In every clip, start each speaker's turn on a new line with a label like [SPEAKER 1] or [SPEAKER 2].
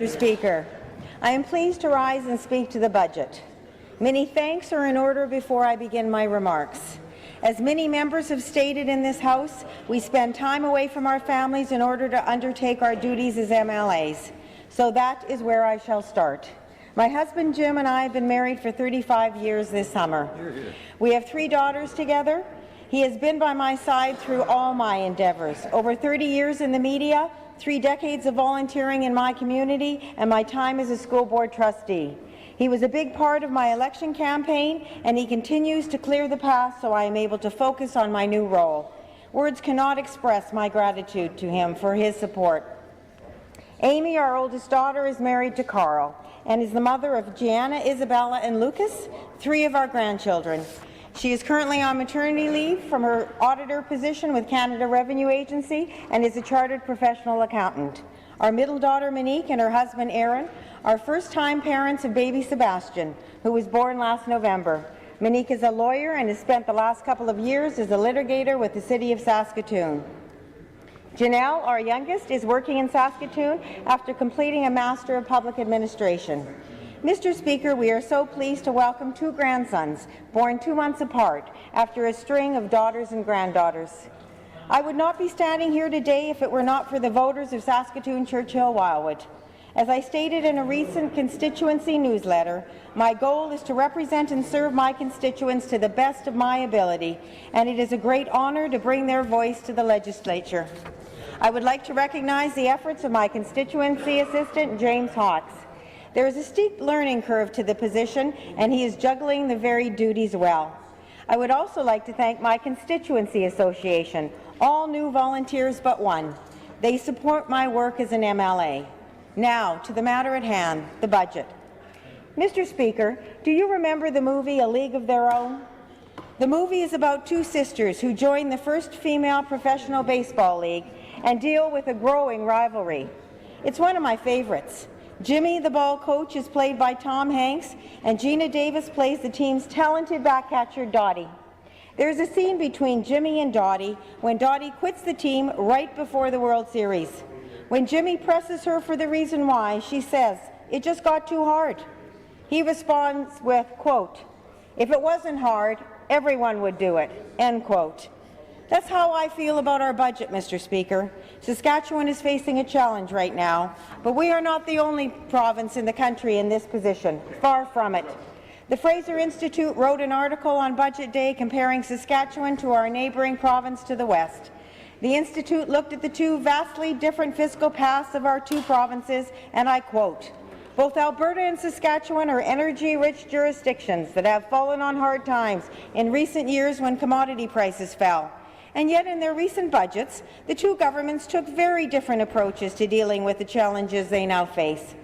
[SPEAKER 1] Mr. Speaker, I am pleased to rise and speak to the budget. Many thanks are in order before I begin my remarks. As many members have stated in this House, we spend time away from our families in order to undertake our duties as MLAs. So that is where I shall start. My husband Jim and I have been married for 35 years this summer. We have 3 daughters together. He has been by my side through all my endeavours. Over 30 years in the media, 3 decades of volunteering in my community, and my time as a school board trustee. He was a big part of my election campaign, and he continues to clear the path so I am able to focus on my new role. Words cannot express my gratitude to him for his support. Amy, our oldest daughter, is married to Carl and is the mother of Gianna, Isabella, and Lucas, 3 of our grandchildren. She is currently on maternity leave from her auditor position with Canada Revenue Agency and is a chartered professional accountant. Our middle daughter, Monique, and her husband, Aaron, are first-time parents of baby Sebastian, who was born last November. Monique is a lawyer and has spent the last couple of years as a litigator with the City of Saskatoon. Janelle, our youngest, is working in Saskatoon after completing a Master of Public Administration. Mr. Speaker, we are so pleased to welcome 2 grandsons, born 2 months apart, after a string of daughters and granddaughters. I would not be standing here today if it were not for the voters of Saskatoon Churchill-Wildwood. As I stated in a recent constituency newsletter, my goal is to represent and serve my constituents to the best of my ability, and it is a great honour to bring their voice to the legislature. I would like to recognize the efforts of my constituency assistant, James Hawkes. There is a steep learning curve to the position, and he is juggling the varied duties well. I would also like to thank my constituency association, all new volunteers but one. They support my work as an MLA. Now, to the matter at hand, the budget. Mr. Speaker, do you remember the movie A League of Their Own? The movie is about 2 sisters who join the first female professional baseball league and deal with a growing rivalry. It's one of my favorites. Jimmy, the ball coach, is played by Tom Hanks, and Gina Davis plays the team's talented back-catcher, Dottie. There's a scene between Jimmy and Dottie when Dottie quits the team right before the World Series. When Jimmy presses her for the reason why, she says, "It just got too hard." He responds with, quote, "If it wasn't hard, everyone would do it," end quote. That's how I feel about our budget, Mr. Speaker. Saskatchewan is facing a challenge right now, but we are not the only province in the country in this position. Far from it. The Fraser Institute wrote an article on Budget Day comparing Saskatchewan to our neighbouring province to the west. The Institute looked at the 2 vastly different fiscal paths of our 2 provinces, and I quote, "Both Alberta and Saskatchewan are energy-rich jurisdictions that have fallen on hard times in recent years when commodity prices fell. And yet in their recent budgets, the 2 governments took very different approaches to dealing with the challenges they now face.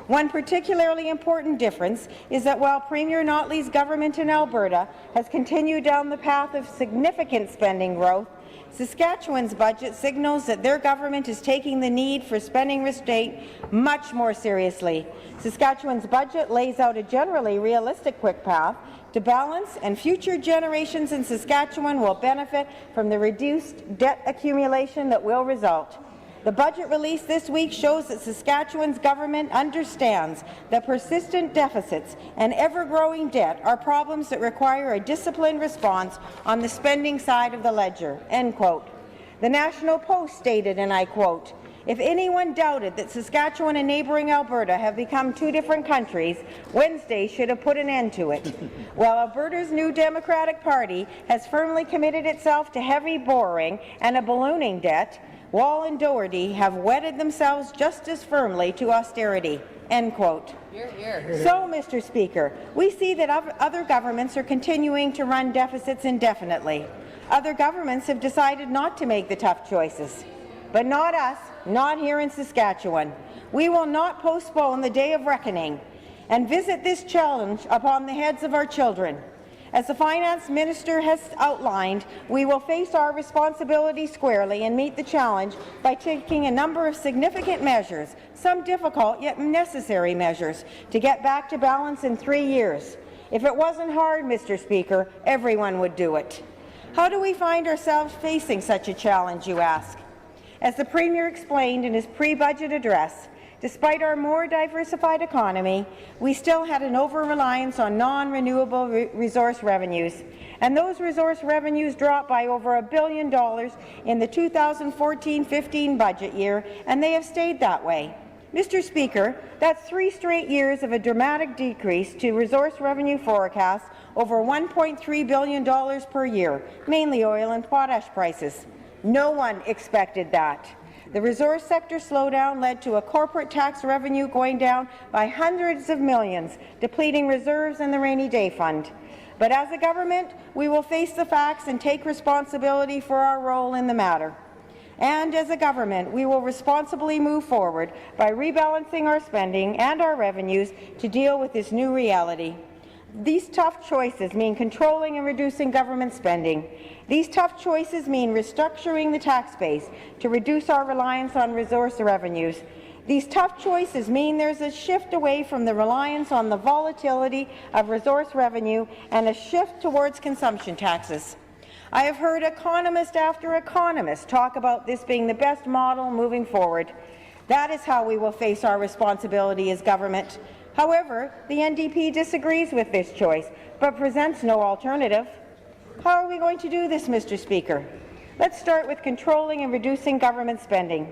[SPEAKER 1] One particularly important difference is that while Premier Notley's government in Alberta has continued down the path of significant spending growth, Saskatchewan's budget signals that their government is taking the need for spending restraint much more seriously. Saskatchewan's budget lays out a generally realistic quick path to balance, and future generations in Saskatchewan will benefit from the reduced debt accumulation that will result. The budget released this week shows that Saskatchewan's government understands that persistent deficits and ever-growing debt are problems that require a disciplined response on the spending side of the ledger." End quote. The National Post stated, and I quote, "If anyone doubted that Saskatchewan and neighbouring Alberta have become 2 different countries, Wednesday should have put an end to it." While Alberta's new Democratic Party has firmly committed itself to heavy borrowing and a ballooning debt, Wall and Doherty have wedded themselves just as firmly to austerity." End quote.
[SPEAKER 2] Hear, hear.
[SPEAKER 1] So, Mr. Speaker, we see that other governments are continuing to run deficits indefinitely. Other governments have decided not to make the tough choices. But not us, not here in Saskatchewan. We will not postpone the day of reckoning and visit this challenge upon the heads of our children. As the Finance Minister has outlined, we will face our responsibility squarely and meet the challenge by taking a number of significant measures, some difficult yet necessary measures, to get back to balance in 3 years. If it wasn't hard, Mr. Speaker, everyone would do it. How do we find ourselves facing such a challenge, you ask? As the Premier explained in his pre-budget address, Despite our more diversified economy, we still had an over-reliance on non-renewable resource revenues, and those resource revenues dropped by over $1 billion in the 2014-15 budget year, and they have stayed that way. Mr. Speaker, that's 3 straight years of a dramatic decrease to resource revenue forecasts over $1.3 billion per year, mainly oil and potash prices. No one expected that. The resource sector slowdown led to a corporate tax revenue going down by hundreds of millions, depleting reserves in the rainy day fund. But as a government, we will face the facts and take responsibility for our role in the matter. And as a government, we will responsibly move forward by rebalancing our spending and our revenues to deal with this new reality. These tough choices mean controlling and reducing government spending. These tough choices mean restructuring the tax base to reduce our reliance on resource revenues. These tough choices mean there's a shift away from the reliance on the volatility of resource revenue and a shift towards consumption taxes. I have heard economist after economist talk about this being the best model moving forward. That is how we will face our responsibility as government. However, the NDP disagrees with this choice, but presents no alternative. How are we going to do this, Mr. Speaker? Let's start with controlling and reducing government spending.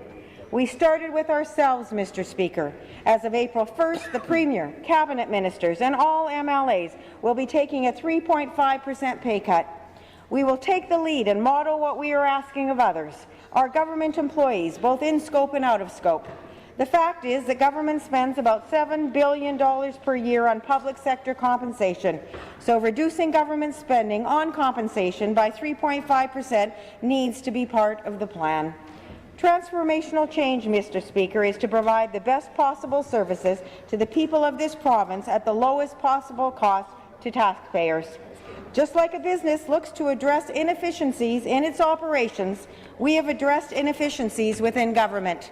[SPEAKER 1] We started with ourselves, Mr. Speaker. As of April 1st, the Premier, Cabinet Ministers and all MLAs will be taking a 3.5% pay cut. We will take the lead and model what we are asking of others, our government employees, both in scope and out of scope. The fact is that government spends about $7 billion per year on public sector compensation, so reducing government spending on compensation by 3.5% needs to be part of the plan. Transformational change, Mr. Speaker, is to provide the best possible services to the people of this province at the lowest possible cost to taxpayers. Just like a business looks to address inefficiencies in its operations, we have addressed inefficiencies within government.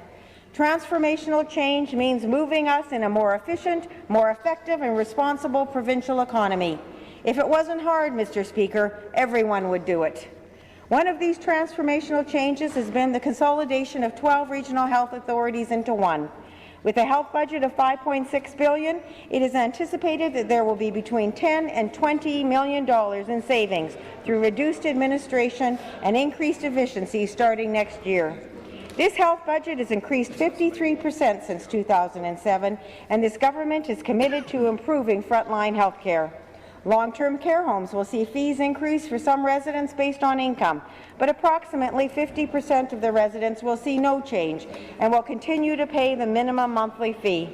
[SPEAKER 1] Transformational change means moving us in a more efficient, more effective and responsible provincial economy. If it wasn't hard, Mr. Speaker, everyone would do it. One of these transformational changes has been the consolidation of 12 regional health authorities into one. With a health budget of $5.6 billion, it is anticipated that there will be between $10 and $20 million in savings through reduced administration and increased efficiency starting next year. This health budget has increased 53% since 2007, and this government is committed to improving frontline health care. Long-term care homes will see fees increase for some residents based on income, but approximately 50% of the residents will see no change and will continue to pay the minimum monthly fee.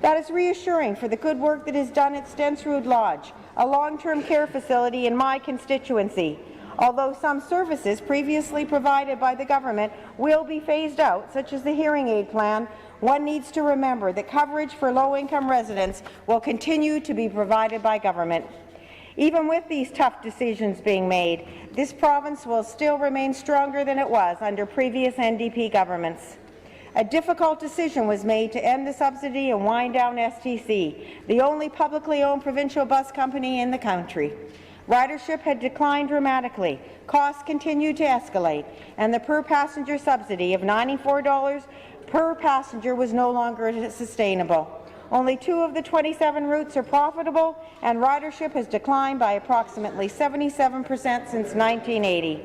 [SPEAKER 1] That is reassuring for the good work that is done at Stensrud Lodge, a long-term care facility in my constituency. Although some services previously provided by the government will be phased out, such as the hearing aid plan, one needs to remember that coverage for low-income residents will continue to be provided by government. Even with these tough decisions being made, this province will still remain stronger than it was under previous NDP governments. A difficult decision was made to end the subsidy and wind down STC, the only publicly owned provincial bus company in the country. Ridership had declined dramatically, costs continued to escalate, and the per-passenger subsidy of $94 per passenger was no longer sustainable. Only 2 of the 27 routes are profitable, and ridership has declined by approximately 77% since 1980.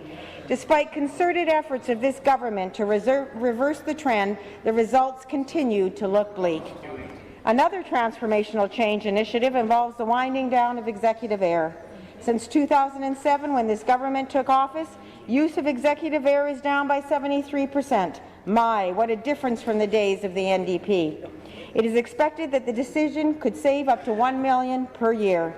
[SPEAKER 1] Despite concerted efforts of this government to reverse the trend, the results continue to look bleak. Another transformational change initiative involves the winding down of executive air. Since 2007, when this government took office, use of executive air is down by 73%. My, what a difference from the days of the NDP. It is expected that the decision could save up to $1 million per year.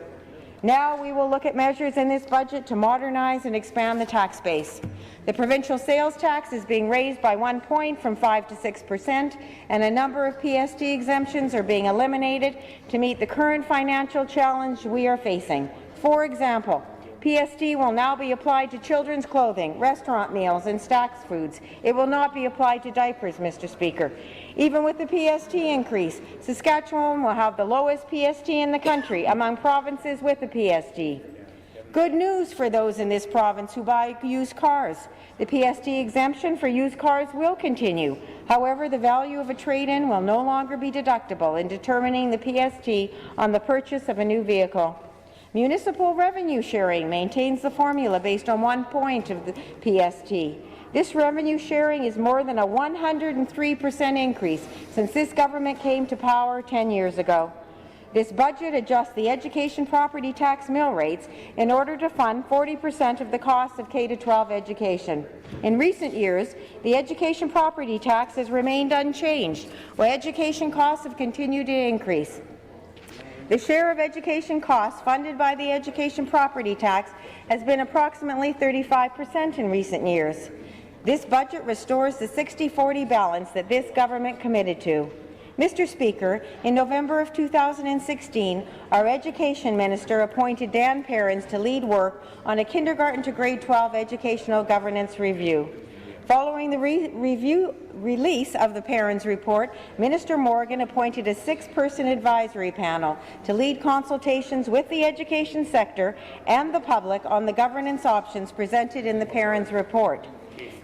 [SPEAKER 1] Now we will look at measures in this budget to modernize and expand the tax base. The provincial sales tax is being raised by 1 point from 5% to 6%, and a number of PST exemptions are being eliminated to meet the current financial challenge we are facing. For example, PST will now be applied to children's clothing, restaurant meals and snacks foods. It will not be applied to diapers, Mr. Speaker. Even with the PST increase, Saskatchewan will have the lowest PST in the country among provinces with a PST. Good news for those in this province who buy used cars. The PST exemption for used cars will continue. However, the value of a trade-in will no longer be deductible in determining the PST on the purchase of a new vehicle. Municipal revenue sharing maintains the formula based on 1 point of the PST. This revenue sharing is more than a 103% increase since this government came to power 10 years ago. This budget adjusts the education property tax mill rates in order to fund 40% of the cost of K-12 education. In recent years, the education property tax has remained unchanged, while education costs have continued to increase. The share of education costs funded by the education property tax has been approximately 35% in recent years. This budget restores the 60-40 balance that this government committed to. Mr. Speaker, in November of 2016, our Education Minister appointed Dan Perrins to lead work on a kindergarten to grade 12 educational governance review. Following the release of the Perrins report, Minister Morgan appointed a 6-person advisory panel to lead consultations with the education sector and the public on the governance options presented in the Perrins report.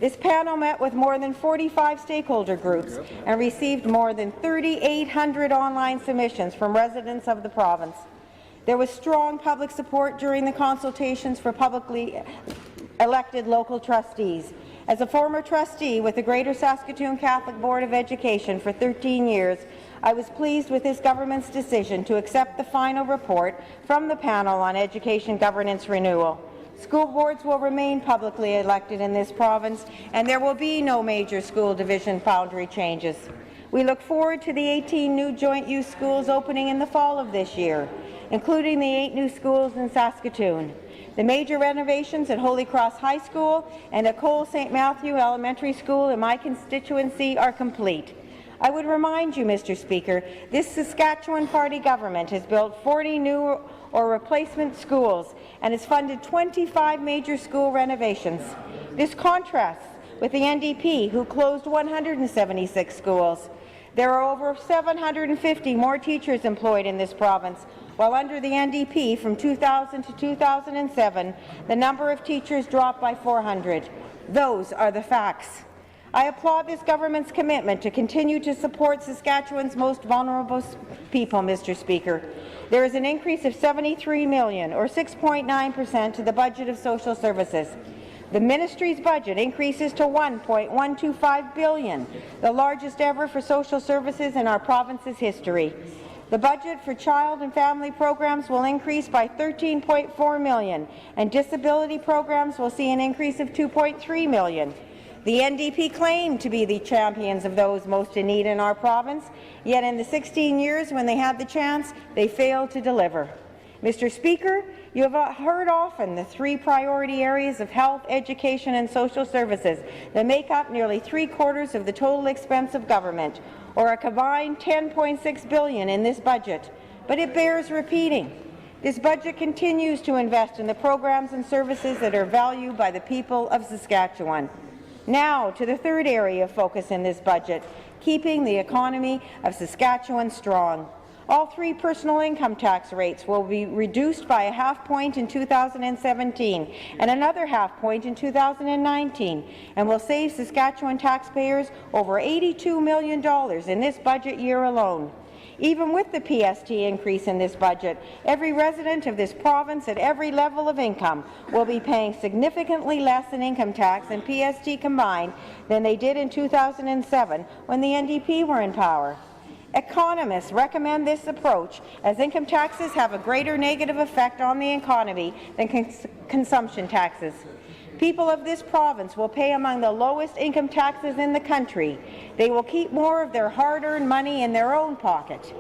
[SPEAKER 1] This panel met with more than 45 stakeholder groups and received more than 3,800 online submissions from residents of the province. There was strong public support during the consultations for publicly elected local trustees. As a former trustee with the Greater Saskatoon Catholic Board of Education for 13 years, I was pleased with this government's decision to accept the final report from the panel on education governance renewal. School boards will remain publicly elected in this province, and there will be no major school division boundary changes. We look forward to the 18 new joint-use schools opening in the fall of this year, including the 8 new schools in Saskatoon. The major renovations at Holy Cross High School and at Cole St. Matthew Elementary School in my constituency are complete. I would remind you, Mr. Speaker, this Saskatchewan Party government has built 40 new or replacement schools and has funded 25 major school renovations. This contrasts with the NDP, who closed 176 schools. There are over 750 more teachers employed in this province, while under the NDP from 2000 to 2007, the number of teachers dropped by 400. Those are the facts. I applaud this government's commitment to continue to support Saskatchewan's most vulnerable people, Mr. Speaker. There is an increase of $73 million, or 6.9%, to the budget of social services. The ministry's budget increases to $1.125 billion, the largest ever for social services in our province's history. The budget for child and family programs will increase by $13.4 million, and disability programs will see an increase of $2.3 million. The NDP claimed to be the champions of those most in need in our province, yet in the 16 years when they had the chance, they failed to deliver. Mr. Speaker, you have heard often the 3 priority areas of health, education and social services that make up nearly 3/4 of the total expense of government, or a combined $10.6 billion in this budget. But it bears repeating. This budget continues to invest in the programs and services that are valued by the people of Saskatchewan. Now to the 3rd area of focus in this budget, keeping the economy of Saskatchewan strong. All 3 personal income tax rates will be reduced by a ½ point in 2017 and another ½ point in 2019, and will save Saskatchewan taxpayers over $82 million in this budget year alone. Even with the PST increase in this budget, every resident of this province at every level of income will be paying significantly less in income tax and PST combined than they did in 2007 when the NDP were in power. Economists recommend this approach as income taxes have a greater negative effect on the economy than consumption taxes. People of this province will pay among the lowest income taxes in the country. They will keep more of their hard-earned money in their own pocket.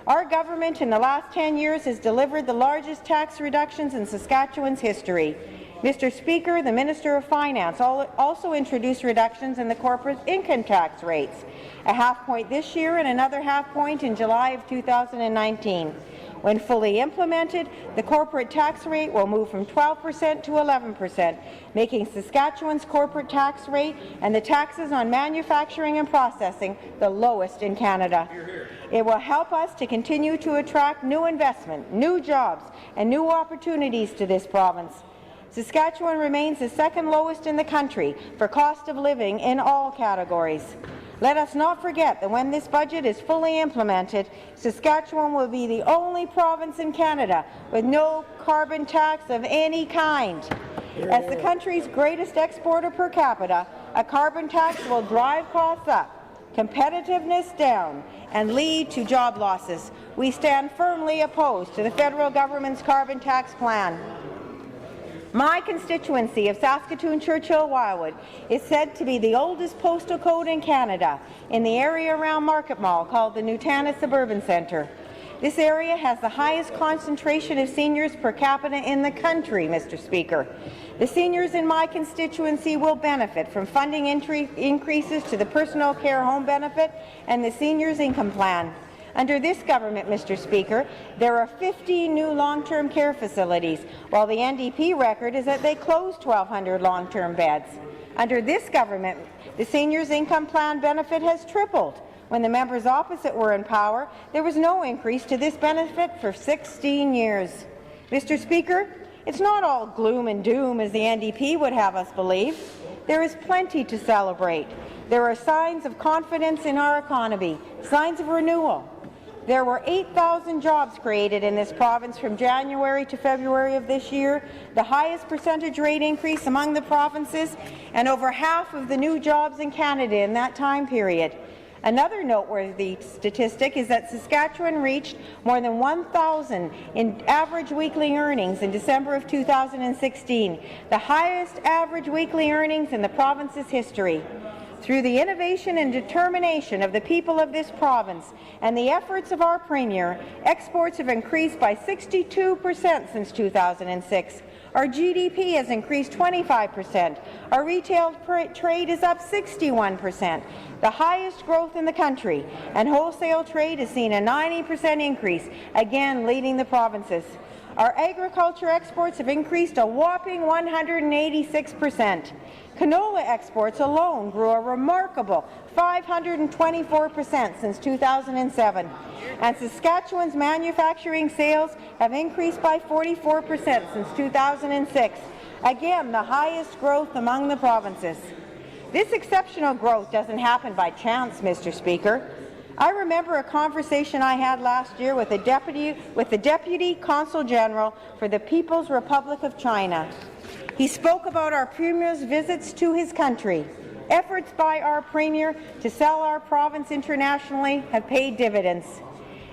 [SPEAKER 1] Our government in the last 10 years has delivered the largest tax reductions in Saskatchewan's history. Mr. Speaker, the Minister of Finance also introduced reductions in the corporate income tax rates, a ½ point this year and another ½ point in July of 2019. When fully implemented, the corporate tax rate will move from 12% to 11%, making Saskatchewan's corporate tax rate and the taxes on manufacturing and processing the lowest in Canada. It will help us to continue to attract new investment, new jobs, and new opportunities to this province. Saskatchewan remains the 2nd lowest in the country for cost of living in all categories. Let us not forget that when this budget is fully implemented, Saskatchewan will be the only province in Canada with no carbon tax of any kind. As the country's greatest exporter per capita, a carbon tax will drive costs up, competitiveness down, and lead to job losses. We stand firmly opposed to the federal government's carbon tax plan. My constituency of Saskatoon, Churchill-Wildwood is said to be the oldest postal code in Canada in the area around Market Mall called the Nutana Suburban Centre. This area has the highest concentration of seniors per capita in the country, Mr. Speaker. The seniors in my constituency will benefit from funding increases to the personal care home benefit and the seniors income plan. Under this government, Mr. Speaker, there are 50 new long-term care facilities, while the NDP record is that they closed 1,200 long-term beds. Under this government, the seniors' income plan benefit has tripled. When the members opposite were in power, there was no increase to this benefit for 16 years. Mr. Speaker, it's not all gloom and doom as the NDP would have us believe. There is plenty to celebrate. There are signs of confidence in our economy, signs of renewal. There were 8,000 jobs created in this province from January to February of this year, the highest percentage rate increase among the provinces, and over half of the new jobs in Canada in that time period. Another noteworthy statistic is that Saskatchewan reached more than 1,000 in average weekly earnings in December of 2016, the highest average weekly earnings in the province's history. Through the innovation and determination of the people of this province and the efforts of our Premier, exports have increased by 62% since 2006. Our GDP has increased 25%. Our retail trade is up 61%, the highest growth in the country, and wholesale trade has seen a 90% increase, again leading the provinces. Our agriculture exports have increased a whopping 186%. Canola exports alone grew a remarkable 524% since 2007, and Saskatchewan's manufacturing sales have increased by 44% since 2006, again the highest growth among the provinces. This exceptional growth doesn't happen by chance, Mr. Speaker. I remember a conversation I had last year with the Deputy Consul General for the People's Republic of China. He spoke about our Premier's visits to his country. Efforts by our Premier to sell our province internationally have paid dividends.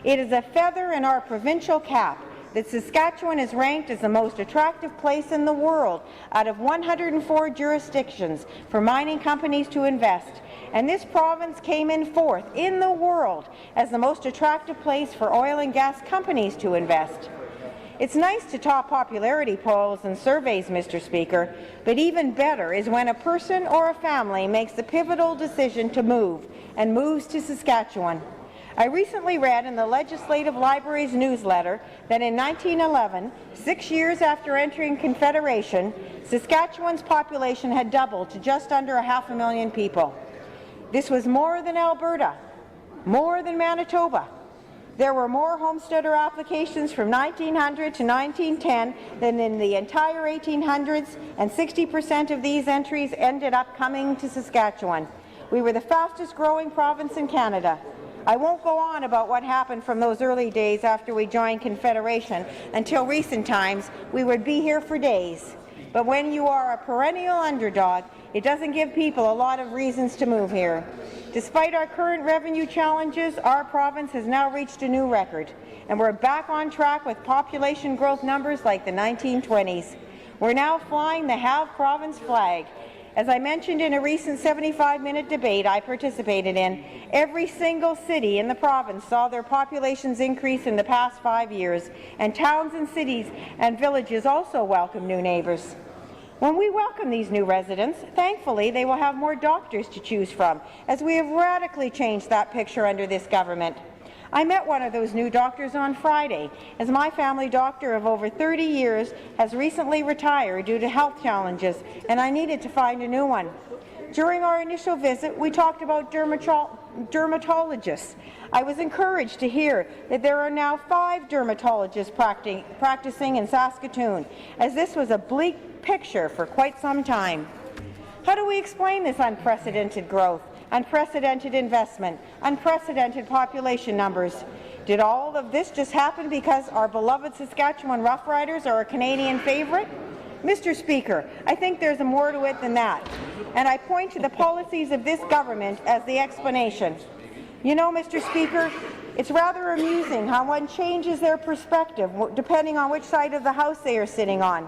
[SPEAKER 1] It is a feather in our provincial cap that Saskatchewan is ranked as the most attractive place in the world out of 104 jurisdictions for mining companies to invest, and this province came in fourth in the world as the most attractive place for oil and gas companies to invest. It's nice to top popularity polls and surveys, Mr. Speaker, but even better is when a person or a family makes the pivotal decision to move and moves to Saskatchewan. I recently read in the Legislative Library's newsletter that in 1911, 6 years after entering Confederation, Saskatchewan's population had doubled to just under 500,000 people. This was more than Alberta, more than Manitoba. There were more homesteader applications from 1900 to 1910 than in the entire 1800s, and 60% of these entries ended up coming to Saskatchewan. We were the fastest growing province in Canada. I won't go on about what happened from those early days after we joined Confederation until recent times. We would be here for days. But when you are a perennial underdog, it doesn't give people a lot of reasons to move here. Despite our current revenue challenges, our province has now reached a new record, and we're back on track with population growth numbers like the 1920s. We're now flying the Have Province flag. As I mentioned in a recent 75-minute debate I participated in, every single city in the province saw their populations increase in the past 5 years, and towns and cities and villages also welcome new neighbours. When we welcome these new residents, thankfully they will have more doctors to choose from, as we have radically changed that picture under this government. I met one of those new doctors on Friday, as my family doctor of over 30 years has recently retired due to health challenges, and I needed to find a new one. During our initial visit, we talked about dermatologists. I was encouraged to hear that there are now 5 dermatologists practicing in Saskatoon, as this was a bleak picture for quite some time. How do we explain this unprecedented growth? unprecedented investment, unprecedented population numbers. Did all of this just happen because our beloved Saskatchewan Rough Riders are a Canadian favourite? Mr. Speaker, I think there's more to it than that, and I point to the policies of this government as the explanation. You know, Mr. Speaker, it's rather amusing how one changes their perspective depending on which side of the House they are sitting on.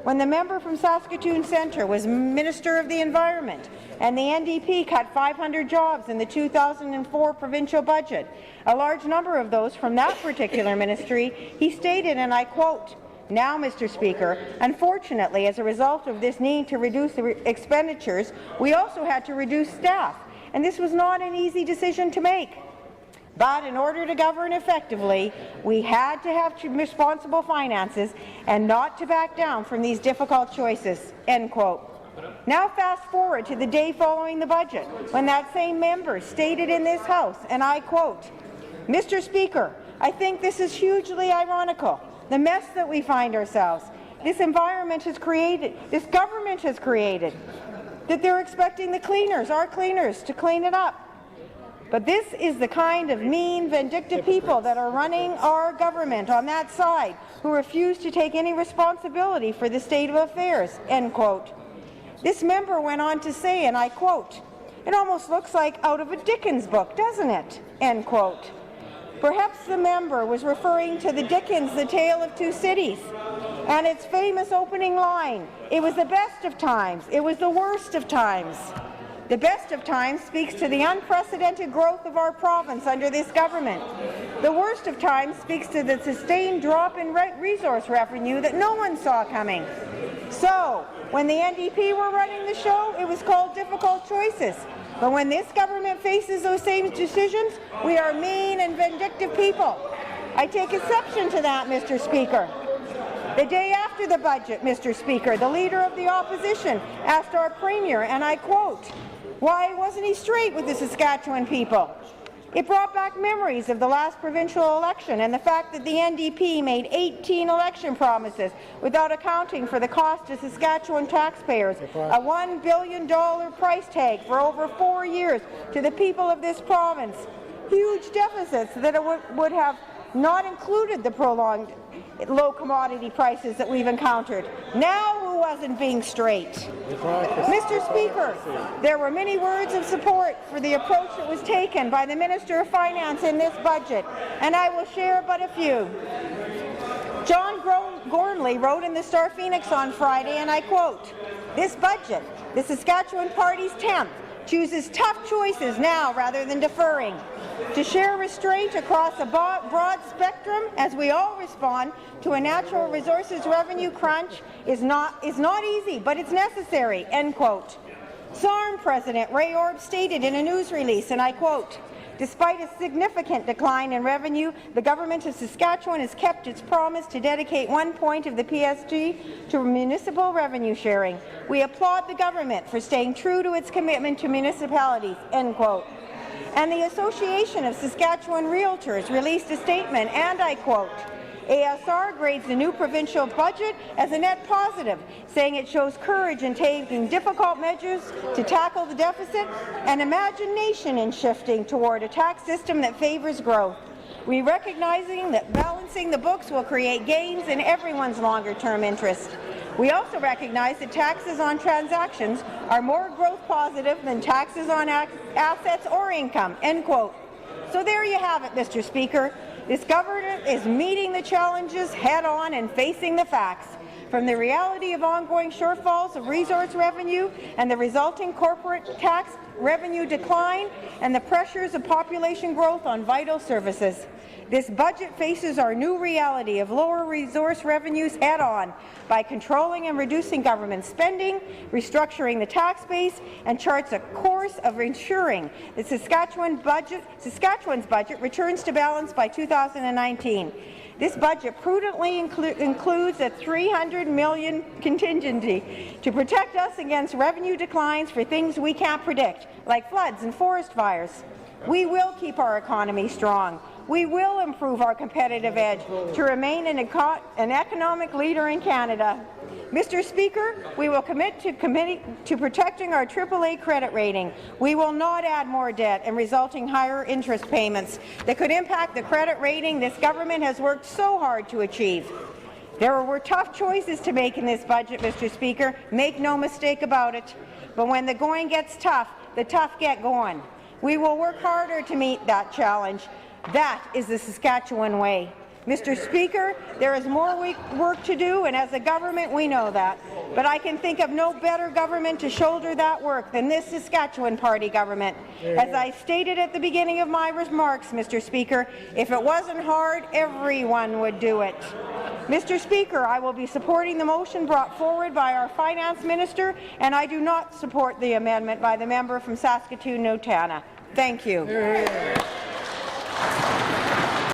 [SPEAKER 1] When the member from Saskatoon Centre was Minister of the Environment and the NDP cut 500 jobs in the 2004 provincial budget, a large number of those from that particular ministry, he stated, and I quote, "Now, Mr. Speaker, unfortunately, as a result of this need to reduce the expenditures, we also had to reduce staff, and this was not an easy decision to make. But in order to govern effectively, we had to have responsible finances and not to back down from these difficult choices." End quote. Now fast forward to the day following the budget, when that same member stated in this House, and I quote, "Mr. Speaker, I think this is hugely ironical. The mess that we find ourselves, this government has created, that they're expecting the cleaners, our cleaners, to clean it up. But this is the kind of mean, vindictive people that are running our government on that side, who refuse to take any responsibility for the state of affairs." End quote. This member went on to say, and I quote, "It almost looks like out of a Dickens book, doesn't it?" End quote. Perhaps the member was referring to the Dickens' The Tale of Two Cities and its famous opening line, "It was the best of times, it was the worst of times." The best of times speaks to the unprecedented growth of our province under this government. The worst of times speaks to the sustained drop in resource revenue that no one saw coming. So, when the NDP were running the show, it was called difficult choices. But when this government faces those same decisions, we are mean and vindictive people. I take exception to that, Mr. Speaker. The day after the budget, Mr. Speaker, the Leader of the Opposition asked our Premier, and I quote, why wasn't he straight with the Saskatchewan people? It brought back memories of the last provincial election and the fact that the NDP made 18 election promises without accounting for the cost to Saskatchewan taxpayers, a $1 billion price tag for over 4 years to the people of this province, huge deficits that it would have not included the prolonged low commodity prices that we've encountered. Now who wasn't being straight? Mr. Speaker, there were many words of support for the approach that was taken by the Minister of Finance in this budget, and I will share but a few. John Gormley wrote in the Star Phoenix on Friday, and I quote, "This budget, the Saskatchewan Party's 10th, chooses tough choices now rather than deferring. To share restraint across a broad spectrum as we all respond to a natural resources revenue crunch is not easy, but it's necessary." End quote. SARM President Ray Orb stated in a news release, and I quote, "Despite a significant decline in revenue, the Government of Saskatchewan has kept its promise to dedicate 1 point of the PSG to municipal revenue sharing. We applaud the Government for staying true to its commitment to municipalities." End quote. And the Association of Saskatchewan Realtors released a statement, and I quote, "ASR grades the new provincial budget as a net positive, saying it shows courage in taking difficult measures to tackle the deficit and imagination in shifting toward a tax system that favours growth. We recognizing that balancing the books will create gains in everyone's longer-term interest. We also recognize that taxes on transactions are more growth positive than taxes on assets or income." End quote. So there you have it, Mr. Speaker. This government is meeting the challenges head-on and facing the facts. From the reality of ongoing shortfalls of resource revenue and the resulting corporate tax revenue decline and the pressures of population growth on vital services. This budget faces our new reality of lower resource revenues head-on by controlling and reducing government spending, restructuring the tax base, and charts a course of ensuring that Saskatchewan's budget returns to balance by 2019. This budget prudently includes a $300 million contingency to protect us against revenue declines for things we can't predict, like floods and forest fires. We will keep our economy strong. we will improve our competitive edge to remain an economic leader in Canada. Mr. Speaker, we will commit to protecting our AAA credit rating. We will not add more debt and resulting higher interest payments that could impact the credit rating this government has worked so hard to achieve. There were tough choices to make in this budget, Mr. Speaker. Make no mistake about it. But when the going gets tough, the tough get going. We will work harder to meet that challenge. That is the Saskatchewan way. Mr. Speaker, there is more work to do, and as a government we know that. But I can think of no better government to shoulder that work than this Saskatchewan Party government. As I stated at the beginning of my remarks, Mr. Speaker, if it wasn't hard, everyone would do it. Mr. Speaker, I will be supporting the motion brought forward by our Finance Minister, and I do not support the amendment by the member from Saskatoon-Notana. Thank you.